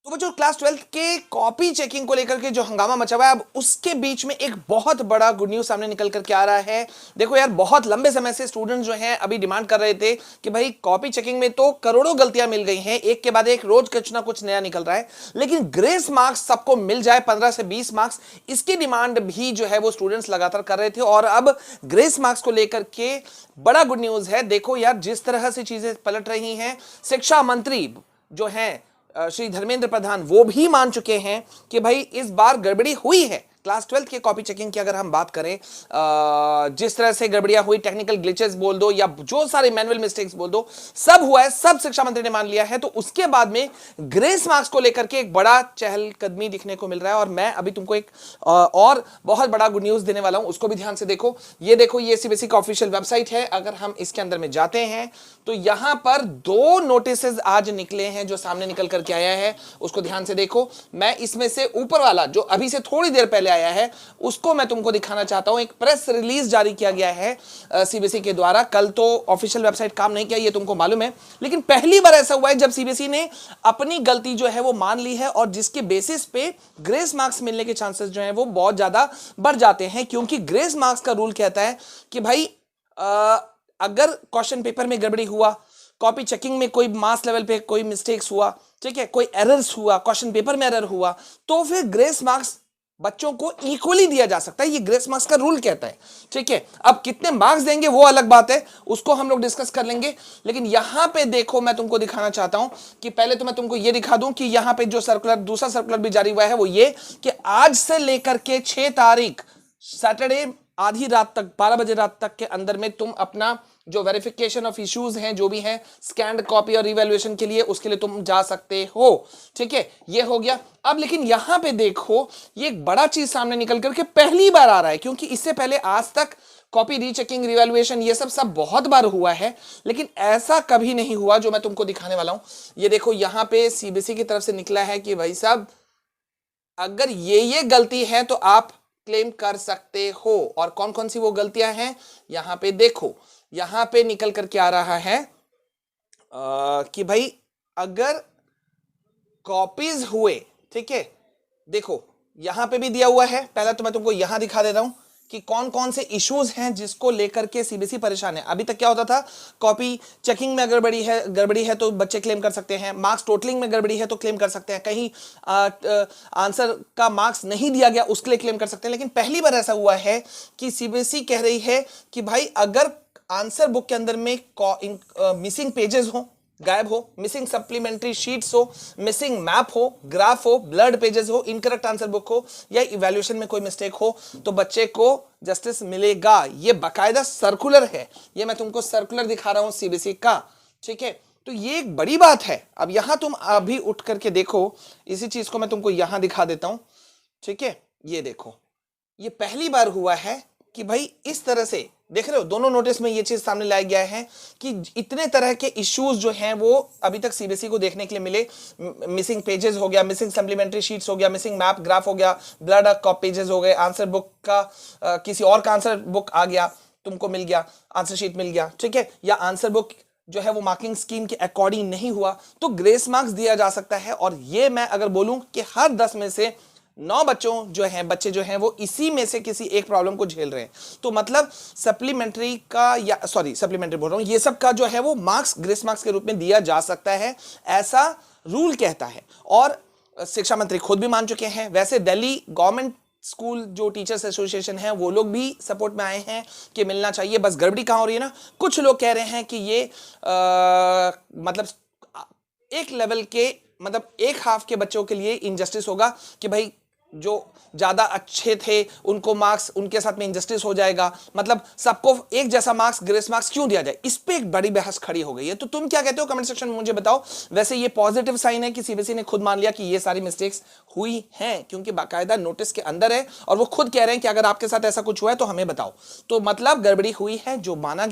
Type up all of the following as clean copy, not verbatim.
तो बच्चों class 12th के कॉपी चेकिंग को लेकर के जो हंगामा मचा हुआ है, अब उसके बीच में एक बहुत बड़ा गुड न्यूज सामने निकल करके आ रहा है। देखो यार, बहुत लंबे समय से स्टूडेंट जो हैं अभी डिमांड कर रहे थे कि भाई कॉपी चेकिंग में तो करोड़ों गलतियां मिल गई हैं, एक के बाद एक रोज कुछ ना कुछ नया निकल रहा है, लेकिन ग्रेस मार्क्स सबको मिल जाए 15 से 20 मार्क्स, इसकी डिमांड भी जो है वो स्टूडेंट्स लगातार कर रहे थे। और अब ग्रेस मार्क्स को लेकर के बड़ा गुड न्यूज है। देखो यार, जिस तरह से चीजें पलट रही हैं, शिक्षा मंत्री जो है श्री धर्मेंद्र प्रधान वो भी मान चुके हैं कि भाई इस बार गड़बड़ी हुई है। क्लास 12th के कॉपी चेकिंग की अगर हम बात करें, जिस तरह से गड़बड़ियां हुई, टेक्निकल ग्लिचेस बोल दो या जो सारे मैनुअल मिस्टेक्स बोल दो, सब हुआ है, सब शिक्षा मंत्री ने मान लिया है। तो उसके बाद में ग्रेस मार्क्स को लेकर के एक बड़ा चहलकदमी दिखने को मिल रहा है। और मैं अभी तुमको एक और बहुत बड़ा गुड न्यूज देने वाला हूं, उसको भी ध्यान से देखो। ये सीबीएसई का ऑफिशियल वेबसाइट है। अगर हम इसके अंदर में जाते हैं तो यहां पर 2 नोटिस आज निकले हैं जो सामने निकल करके आया है, उसको ध्यान से देखो। मैं इसमें से ऊपर वाला जो अभी से थोड़ी देर पहले आया है उसको मैं तुमको दिखाना चाहता हूं। एक प्रेस रिलीज जारी किया गया है सीबीएसई के द्वारा। कल तो ऑफिशियल वेबसाइट काम नहीं किया, ये तुमको मालूम है, लेकिन पहली बार ऐसा हुआ है जब सीबीएसई ने अपनी गलती जो है वो मान ली है और जिसके बेसिस पे ग्रेस मार्क्स मिलने के चांसेस जो है वो बहुत ज्यादा बढ़ जाते हैं। क्योंकि ग्रेस मार्क्स का रूल कहता है कि भाई अगर क्वेश्चन पेपर में गड़बड़ी हुआ, कॉपी चेकिंग में कोई मास लेवल पे कोई मिस्टेक्स हुआ, ठीक है, कोई एरर्स हुआ, क्वेश्चन पेपर में एरर हुआ, तो फिर ग्रेस मार्क्स बच्चों को इक्वली दिया जा सकता है। ये ग्रेस मार्क्स का रूल कहता है, ठीक है। अब कितने मार्क्स देंगे वो अलग बात है, उसको हम लोग डिस्कस कर लेंगे। लेकिन यहां पे देखो, मैं तुमको दिखाना चाहता हूं कि पहले तो मैं तुमको ये दिखा दूं कि यहां पे जो सर्कुलर, दूसरा सर्कुलर भी जारी हुआ है वो ये कि आज से लेकर के 6 तारीख सैटरडे आधी रात तक, 12 बजे रात तक के अंदर में तुम अपना जो वेरिफिकेशन ऑफ इश्यूज हैं, जो भी हैं, स्कैन्ड कॉपी और रिवैल्यूएशन के लिए, उसके लिए तुम जा सकते हो, ठीक है। ये हो गया। अब लेकिन यहां पे देखो, ये एक बड़ा चीज सामने निकल करके पहली बार आ रहा है, क्योंकि इससे पहले आज तक कॉपी रीचेकिंग, रिवैल्यूएशन, ये सब बहुत बार हुआ है, लेकिन ऐसा कभी नहीं हुआ जो मैं तुमको दिखाने वाला हूं। ये देखो, यहां पे सीबीएसई की तरफ से निकला है कि भाई साहब, अगर ये गलती है तो आप क्लेम कर सकते हो। और कौन कौन सी वो गलतियां हैं, यहां पे देखो, यहां पे निकल करके आ रहा है कि भाई अगर कॉपीज हुए, ठीक है, देखो यहां पे भी दिया हुआ है। पहला तो मैं तुमको यहां दिखा दे रहा हूं कि कौन कौन से इश्यूज हैं जिसको लेकर के सीबीएसई परेशान है। अभी तक क्या होता था, कॉपी चेकिंग में गड़बड़ी है तो बच्चे क्लेम कर सकते हैं, मार्क्स टोटलिंग में गड़बड़ी है तो क्लेम कर सकते हैं, कहीं आंसर का मार्क्स नहीं दिया गया उसके लिए क्लेम कर सकते हैं। लेकिन पहली बार ऐसा हुआ है कि सीबीएसई कह रही है कि भाई अगर आंसर बुक के अंदर में मिसिंग पेजेस हो, गायब हो, मिसिंग सप्लीमेंट्री शीट्स हो, मिसिंग मैप हो, ग्राफ हो, ब्लर्ड पेजेस हो, इनकरेक्ट आंसर बुक हो या इवैल्यूएशन में कोई मिस्टेक हो, तो बच्चे को जस्टिस मिलेगा। ये बाकायदा सर्कुलर है, ये मैं तुमको सर्कुलर दिखा रहा हूं सीबीएसई का, ठीक है। तो ये एक बड़ी बात है। अब यहां तुम अभी उठ करके देखो, इसी चीज को मैं तुमको यहां दिखा देता हूं, ठीक है। ये देखो, ये पहली बार हुआ है कि भाई इस तरह से, देख रहे हो, दोनों नोटिस में ये चीज सामने लाया गया है कि इतने तरह के इश्यूज जो हैं वो अभी तक सीबीएसई को देखने के लिए मिले। मिसिंग पेजेस हो गया, मिसिंग सप्लीमेंट्री शीट्स हो गया, मिसिंग मैप, ग्राफ हो गया, ब्लड कॉप पेजेस हो गए, आंसर बुक का किसी और का आंसर बुक आ गया, तुमको मिल गया, आंसर शीट मिल गया, ठीक है, या आंसर बुक जो है वो मार्किंग स्कीम के अकॉर्डिंग नहीं हुआ, तो ग्रेस मार्क्स दिया जा सकता है। और ये मैं अगर बोलूं कि हर 10 में से 9 बच्चे जो हैं वो इसी में से किसी एक प्रॉब्लम को झेल रहे हैं। तो मतलब सप्लीमेंट्री का, या सॉरी सप्लीमेंट्री बोल रहा हूं, ये सब का जो है वो मार्क्स ग्रेस मार्क्स के रूप में दिया जा सकता है, ऐसा रूल कहता है। और शिक्षा मंत्री खुद भी मान चुके हैं। वैसे दिल्ली गवर्नमेंट स्कूल जो टीचर्स एसोसिएशन है वो लोग भी सपोर्ट में आए हैं कि मिलना चाहिए। बस गड़बड़ी कहां हो रही है ना, कुछ लोग कह रहे हैं कि ये मतलब एक लेवल के, मतलब एक हाफ के बच्चों के लिए इनजस्टिस होगा कि भाई जो ज्यादा अच्छे थे उनको मार्क्स, उनके साथ में इनजस्टिस हो जाएगा। मतलब सबको एक जैसा मार्क्स, ग्रेस मार्क्स क्यों दिया जाए, इस पे एक बड़ी बहस खड़ी हो गई है। तो तुम क्या कहते हो, कमेंट सेक्शन में मुझे बताओ। वैसे ये पॉजिटिव साइन है कि सीबीएसई ने खुद मान लिया कि ये सारी मिस्टेक्स हुई हैं, क्योंकि बाकायदा नोटिस के अंदर है और वो खुद कह रहे हैं कि अगर आपके साथ ऐसा कुछ हुआ है तो हमें बताओ। तो मतलब गड़बड़ी हुई है, जो माना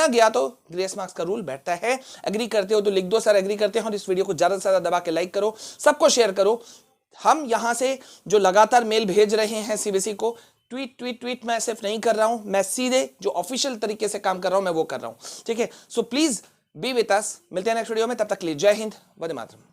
गया तो ग्रेस मार्क्स का रूल बैठता है। एग्री करते हो तो लिख दो सर एग्री करते हैं, और इस वीडियो को ज्यादा से ज्यादा दबा के लाइक करो, सबको शेयर करो। हम यहां से जो लगातार मेल भेज रहे हैं सीबीएसई को, ट्वीट मैं सिर्फ नहीं कर रहा हूं, मैं सीधे जो ऑफिशियल तरीके से काम कर रहा हूं मैं वो कर रहा हूं, ठीक है। So please be with us, मिलते हैं नेक्स्ट वीडियो में, तब तक के लिए जय हिंद, वंदे मातरम।